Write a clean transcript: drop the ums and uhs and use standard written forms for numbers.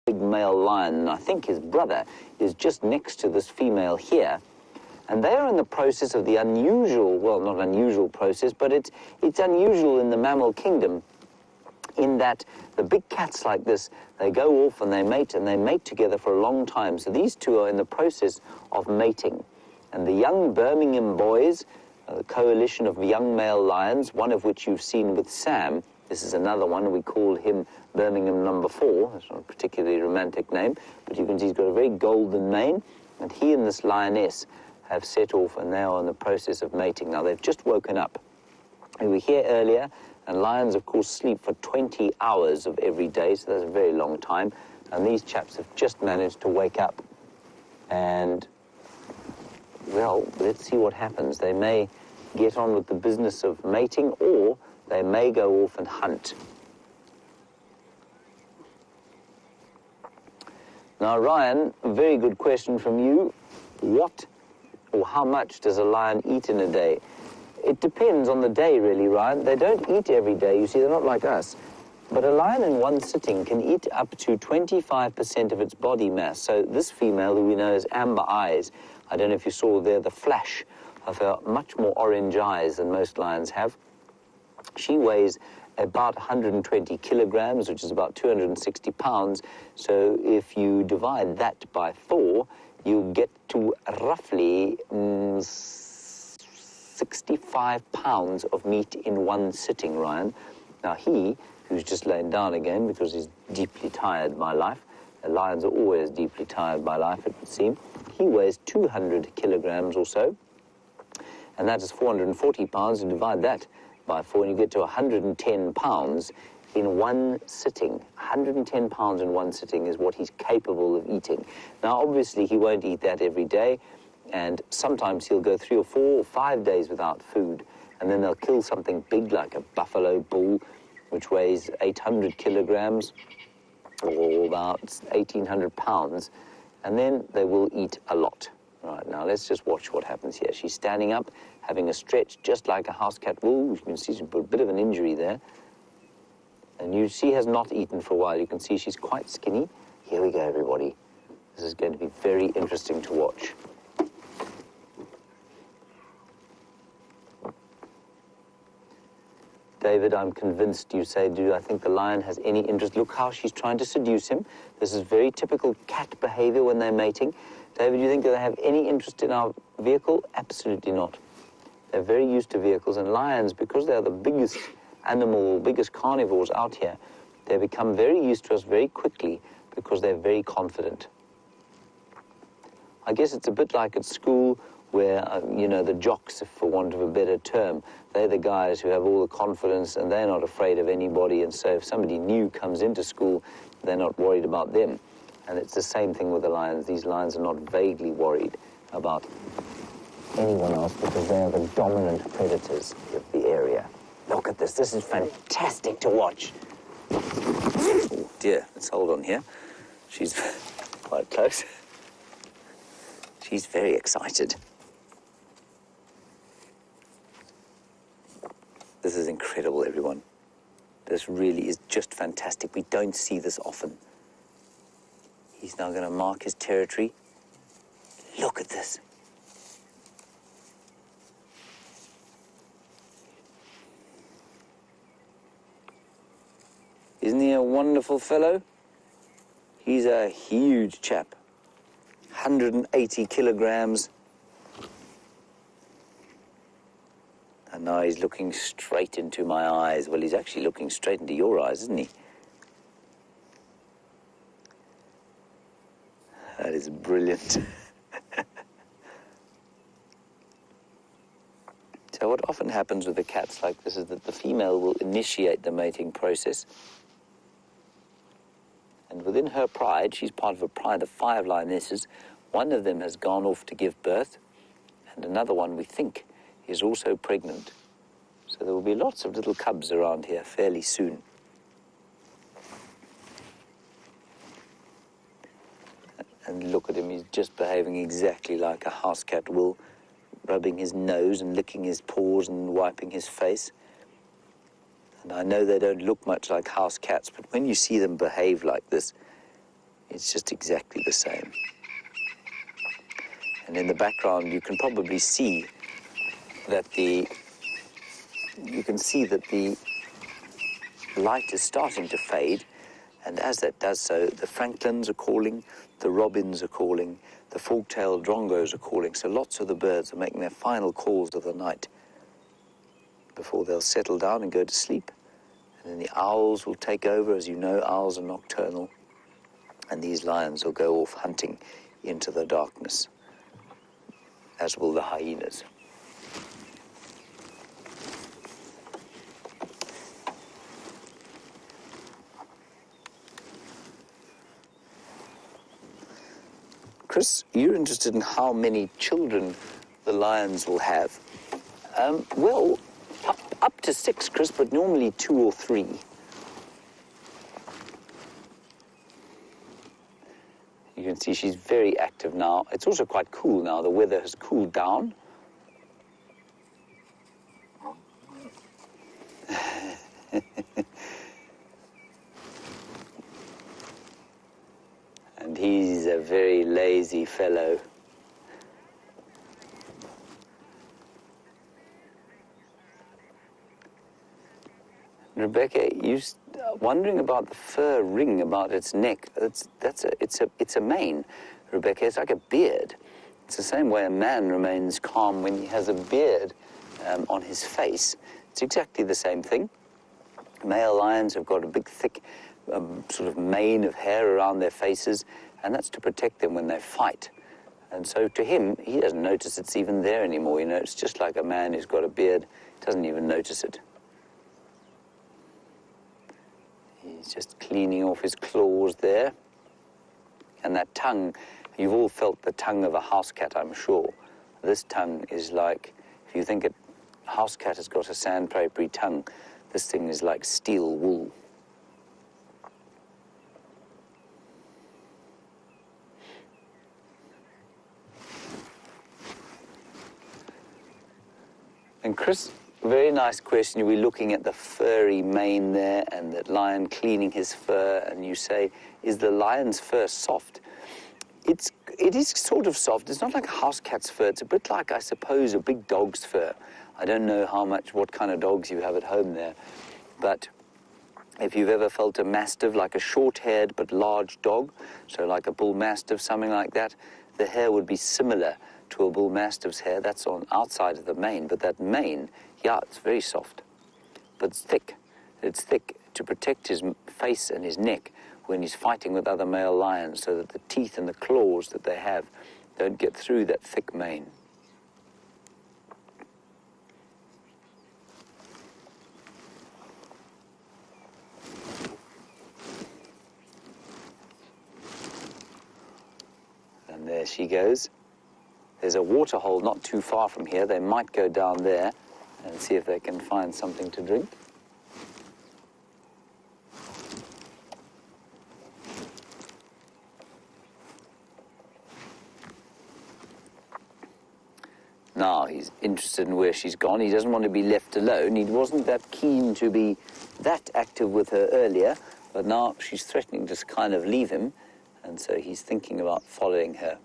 big male lion, and I think his brother is just next to this female here. And they are in the process of the unusual, well, not unusual process, but it's unusual in the mammal kingdom, in that the big cats like this, they go off and they mate together for a long time. So these two are in the process of mating. And the young Birmingham boys, a coalition of young male lions, one of which you've seen with Sam. This is another one. We called him Birmingham number 4. That's not a particularly romantic name, but you can see he's got a very golden mane. And he and this lioness have set off, and they are in the process of mating. Now, they've just woken up. We were here earlier, and lions, of course, sleep for 20 hours of every day, so that's a very long time. And these chaps have just managed to wake up. And, well, let's see what happens. They may get on with the business of mating, or they may go off and hunt. Now, Ryan, a very good question from you. What or how much does a lion eat in a day? It depends on the day, really, Ryan. They don't eat every day. You see, they're not like us. But a lion in one sitting can eat up to 25% of its body mass. So this female, who we know as Amber Eyes, I don't know if you saw there the flash of her much more orange eyes than most lions have. She weighs about 120 kilograms, which is about 260 pounds. So if you divide that by 4, you get to roughly 65 pounds of meat in one sitting, Ryan. Now he, who's just lain down again because he's deeply tired by life, lions are always deeply tired by life, it would seem, he weighs 200 kilograms or so, and that is 440 pounds. You divide that by 4 and you get to 110 pounds in one sitting. 110 pounds in one sitting is what he's capable of eating. Now, obviously, he won't eat that every day, and sometimes he'll go 3 or 4 or 5 days without food, and then they'll kill something big like a buffalo bull, which weighs 800 kilograms, or about 1,800 pounds, and then they will eat a lot. Right, now let's just watch what happens here. She's standing up, having a stretch just like a house cat will. You can see she's got a bit of an injury there. And she has not eaten for a while. You can see she's quite skinny. Here we go, everybody. This is going to be very interesting to watch. David, I'm convinced, you say, do I think the lion has any interest? Look how she's trying to seduce him. This is very typical cat behavior when they're mating. David, do you think that they have any interest in our vehicle? Absolutely not. They're very used to vehicles, and lions, because they're the biggest animal, biggest carnivores out here, they become very used to us very quickly because they're very confident. I guess it's a bit like at school where, you know, the jocks, for want of a better term, they're the guys who have all the confidence and they're not afraid of anybody, and so if somebody new comes into school, they're not worried about them. And it's the same thing with the lions. These lions are not vaguely worried about anyone else because they are the dominant predators of the area. Look at this. This is fantastic to watch. Oh, dear. Let's hold on here. She's quite close. She's very excited. This is incredible, everyone. This really is just fantastic. We don't see this often. He's now going to mark his territory. Look at this. Isn't he a wonderful fellow? He's a huge chap. 180 kilograms. And now he's looking straight into my eyes. Well, he's actually looking straight into your eyes, isn't he? That is brilliant. So what often happens with the cats like this is that the female will initiate the mating process. And within her pride, she's part of a pride of 5 lionesses. One of them has gone off to give birth, and another one, we think, is also pregnant. So there will be lots of little cubs around here fairly soon. And look at him, he's just behaving exactly like a house cat will, rubbing his nose and licking his paws and wiping his face. And I know they don't look much like house cats, but when you see them behave like this, It's just exactly the same. And in the background, you can probably see that the light is starting to fade, and as that does so, the francolins are calling, the robins are calling, the fork-tailed drongos are calling, so lots of the birds are making their final calls of the night before they'll settle down and go to sleep. And then the owls will take over. As you know, owls are nocturnal, and these lions will go off hunting into the darkness, as will the hyenas. Chris, you're interested in how many children the lions will have. Well, up to 6, Chris, but normally 2 or 3. You can see she's very active now. It's also quite cool now. The weather has cooled down. And he's a very lazy fellow. Rebecca, you're wondering about the fur ring about its neck. It's a mane, Rebecca. It's like a beard. It's the same way a man remains calm when he has a beard on his face. It's exactly the same thing. Male lions have got a big, thick sort of mane of hair around their faces, and that's to protect them when they fight. And so to him, he doesn't notice it's even there anymore. You know, it's just like a man who's got a beard, doesn't even notice it. He's just cleaning off his claws there. And that tongue, you've all felt the tongue of a house cat, I'm sure. This tongue is like, if you think a house cat has got a sandpapery tongue, this thing is like steel wool. And Chris, very nice question. You'll be looking at the furry mane there and the lion cleaning his fur, and you say, is the lion's fur soft? It is sort of soft. It's not like a house cat's fur. It's a bit like, I suppose, a big dog's fur. I don't know what kind of dogs you have at home there, but if you've ever felt a mastiff, like a short-haired but large dog, so like a bull mastiff, something like that, the hair would be similar to a bull mastiff's hair. That's on outside of the mane, but that mane, yeah, it's very soft, but it's thick. It's thick to protect his face and his neck when he's fighting with other male lions, so that the teeth and the claws that they have don't get through that thick mane. And there she goes. There's a water hole not too far from here. They might go down there and see if they can find something to drink. Now he's interested in where she's gone. He doesn't want to be left alone. He wasn't that keen to be that active with her earlier, but now she's threatening to kind of leave him, and so he's thinking about following her.